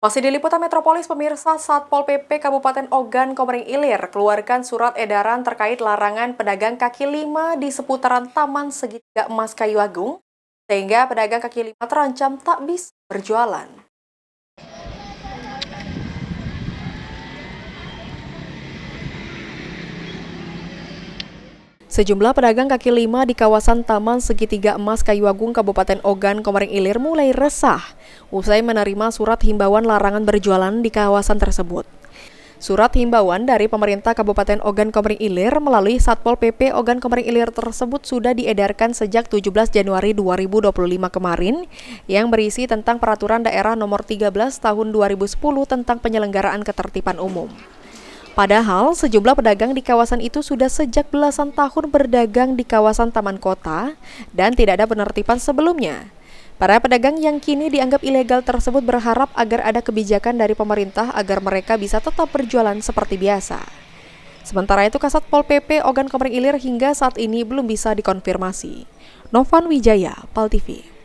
Masih di Liputan Metropolis, pemirsa, Satpol PP Kabupaten Ogan Komering Ilir keluarkan surat edaran terkait larangan pedagang kaki lima di seputaran Taman Segitiga Emas Kayu Agung, sehingga pedagang kaki lima terancam tak bisa berjualan. Sejumlah pedagang kaki lima di kawasan Taman Segitiga Emas Kayu Agung Kabupaten Ogan Komering Ilir mulai resah usai menerima surat himbauan larangan berjualan di kawasan tersebut. Surat himbauan dari pemerintah Kabupaten Ogan Komering Ilir melalui Satpol PP Ogan Komering Ilir tersebut sudah diedarkan sejak 17 Januari 2025 kemarin yang berisi tentang Peraturan Daerah Nomor 13 Tahun 2010 tentang penyelenggaraan ketertiban umum. Padahal sejumlah pedagang di kawasan itu sudah sejak belasan tahun berdagang di kawasan Taman Kota dan tidak ada penertiban sebelumnya. Para pedagang yang kini dianggap ilegal tersebut berharap agar ada kebijakan dari pemerintah agar mereka bisa tetap berjualan seperti biasa. Sementara itu, Kasat Pol PP Ogan Komering Ilir hingga saat ini belum bisa dikonfirmasi. Novan Wijaya, PAL TV.